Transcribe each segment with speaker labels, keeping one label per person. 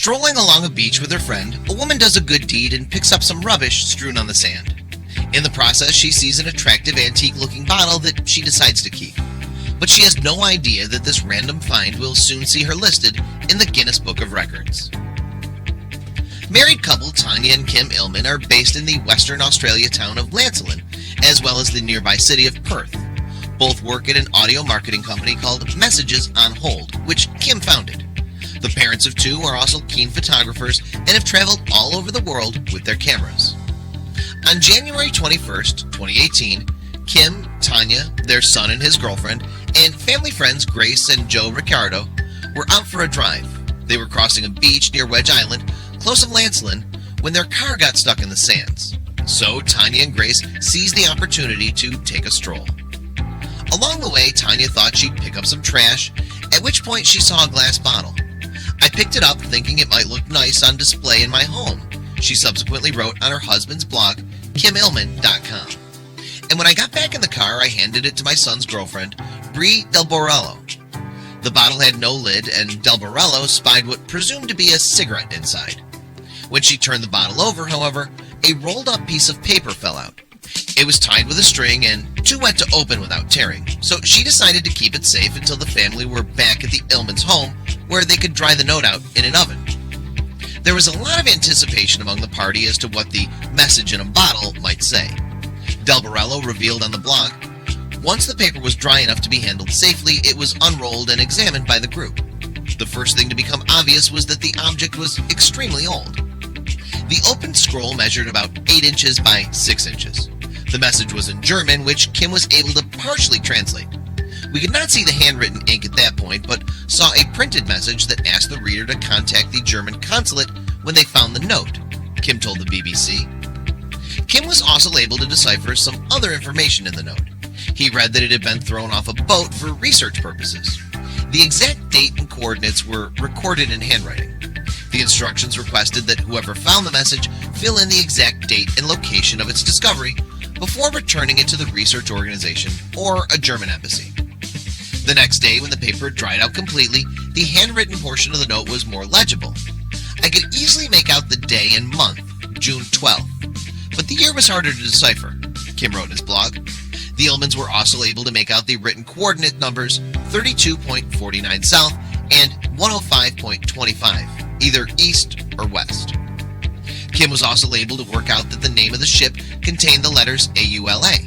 Speaker 1: Strolling along a beach with her friend, a woman does a good deed and picks up some rubbish strewn on the sand. In the process, she sees an attractive antique-looking bottle that she decides to keep. But she has no idea that this random find will soon see her listed in the Guinness Book of Records. Married couple Tonya and Kym Illman are based in the Western Australia town of Lancelin, as well as the nearby city of Perth. Both work at an audio marketing company called Messages on Hold, which Kym founded. The parents of two are also keen photographers and have traveled all over the world with their cameras. On January 21st, 2018, Kym, Tonya, their son and his girlfriend, and family friends Grace and Joe Ricciardo were out for a drive. They were crossing a beach near Wedge Island, close to Lancelin, when their car got stuck in the sands. So Tonya and Grace seized the opportunity to take a stroll. Along the way, Tonya thought she'd pick up some trash, at which point she saw a glass bottle. "I picked it up thinking it might look nice on display in my home," she subsequently wrote on her husband's blog, KymIllman.com. "And when I got back in the car, I handed it to my son's girlfriend, Brie Del Borello. The bottle had no lid, and Del Borello spied what presumed to be a cigarette inside. When she turned the bottle over, however, a rolled-up piece of paper fell out. It was tied with a string and too wet to open without tearing, so she decided to keep it safe until the family were back at the Illmans' home, where they could dry the note out in an oven." There was a lot of anticipation among the party as to what the message in a bottle might say. Del Borello revealed on the blog, "Once the paper was dry enough to be handled safely, it was unrolled and examined by the group. The first thing to become obvious was that the object was extremely old. The open scroll measured about 8 inches by 6 inches. The message was in German, which Kym was able to partially translate. We could not see the handwritten ink at that point, but saw a printed message that asked the reader to contact the German consulate when they found the note," Kym told the BBC. Kym was also able to decipher some other information in the note. He read that it had been thrown off a boat for research purposes. The exact date and coordinates were recorded in handwriting. The instructions requested that whoever found the message fill in the exact date and location of its discovery before returning it to the research organization or a German embassy. The next day, when the paper dried out completely, the handwritten portion of the note was more legible. "I could easily make out the day and month, June 12th, but the year was harder to decipher," Kym wrote in his blog. The Illmans were also able to make out the written coordinate numbers 32.49 south and 105.25, either east or west. Kym was also able to work out that the name of the ship contained the letters AULA.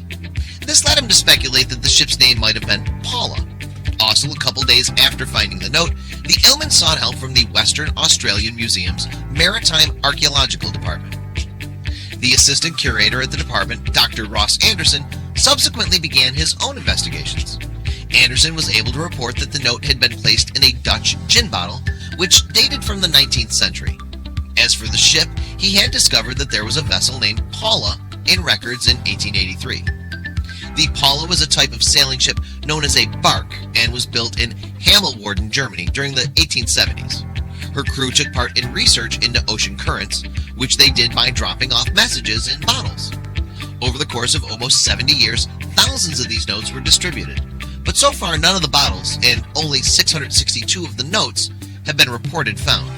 Speaker 1: This led him to speculate that the ship's name might have been Paula. Also, a couple days after finding the note, the Illmans sought help from the Western Australian Museum's Maritime Archaeological Department. The assistant curator at the department, Dr. Ross Anderson, subsequently began his own investigations. Anderson was able to report that the note had been placed in a Dutch gin bottle, which dated from the 19th century. As for the ship, he had discovered that there was a vessel named Paula in records in 1883. The Paula was a type of sailing ship known as a bark and was built in Hamelwarden, Germany during the 1870s. Her crew took part in research into ocean currents, which they did by dropping off messages in bottles. Over the course of almost 70 years, thousands of these notes were distributed, but so far none of the bottles and only 662 of the notes have been reported found.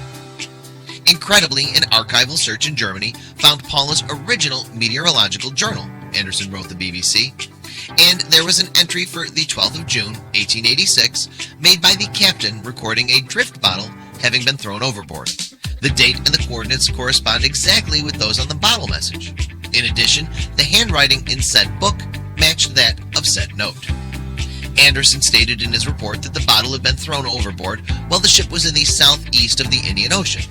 Speaker 1: Incredibly, an archival search in Germany found Paula's original meteorological journal, Anderson wrote the BBC, and there was an entry for the 12th of June, 1886, made by the captain recording a drift bottle having been thrown overboard. The date and the coordinates correspond exactly with those on the bottle message. In addition, the handwriting in said book matched that of said note. Anderson stated in his report that the bottle had been thrown overboard while the ship was in the southeast of the Indian Ocean.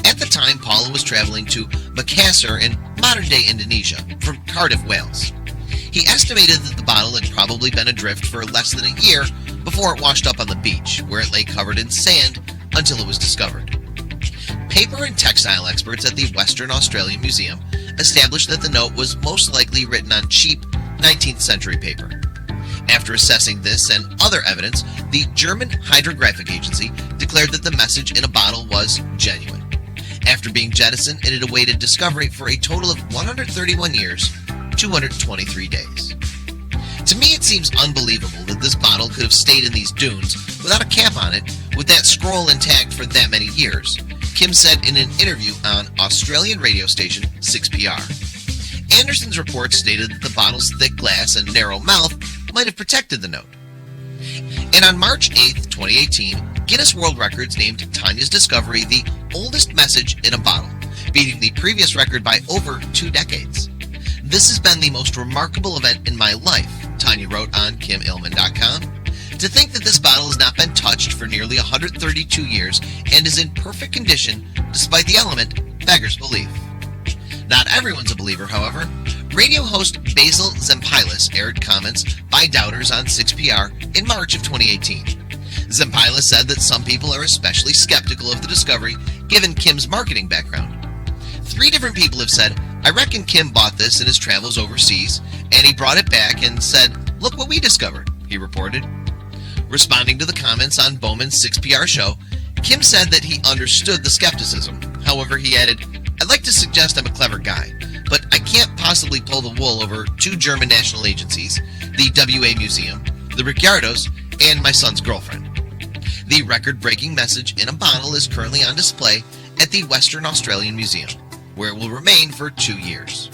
Speaker 1: At the time, Paula was traveling to Makassar in modern-day Indonesia from Cardiff, Wales. He estimated that the bottle had probably been adrift for less than a year before it washed up on the beach, where it lay covered in sand until it was discovered. Paper and textile experts at the Western Australian Museum established that the note was most likely written on cheap 19th century paper. After assessing this and other evidence, the German Hydrographic Agency declared that the message in a bottle was genuine. After being jettisoned, it had awaited discovery for a total of 131 years, 223 days. To me, it seems unbelievable that this bottle could have stayed in these dunes without a cap on it, with that scroll intact for that many years, Kym said in an interview on Australian radio station 6PR. Anderson's report stated that the bottle's thick glass and narrow mouth might have protected the note. And on March 8, 2018, Guinness World Records named Tonya's discovery the oldest message in a bottle, beating the previous record by over 2 decades. "This has been the most remarkable event in my life," Tonya wrote on KymIllman.com. "To think that this bottle has not been touched for nearly 132 years and is in perfect condition despite the element beggars belief." Not everyone's a believer, however. Radio host Basil Zempilas aired comments by doubters on 6PR in March of 2018. Zempilas said that some people are especially skeptical of the discovery given Kym's marketing background. 3 different people have said, "I reckon Kym bought this in his travels overseas, and he brought it back and said, 'Look what we discovered,'" he reported. Responding to the comments on Bowman's 6PR show, Kym said that he understood the skepticism. However, he added, "I'd like to suggest I'm a clever guy, but I can't possibly pull the wool over 2 German national agencies, the WA Museum, the Ricciardos, and my son's girlfriend." The record-breaking message in a bottle is currently on display at the Western Australian Museum, where it will remain for 2 years.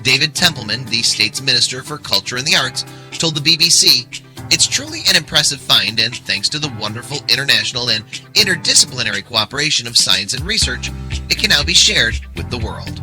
Speaker 1: David Templeman, the state's Minister for Culture and the Arts, told the BBC, "It's truly an impressive find, and thanks to the wonderful international and interdisciplinary cooperation of science and research, it can now be shared with the world."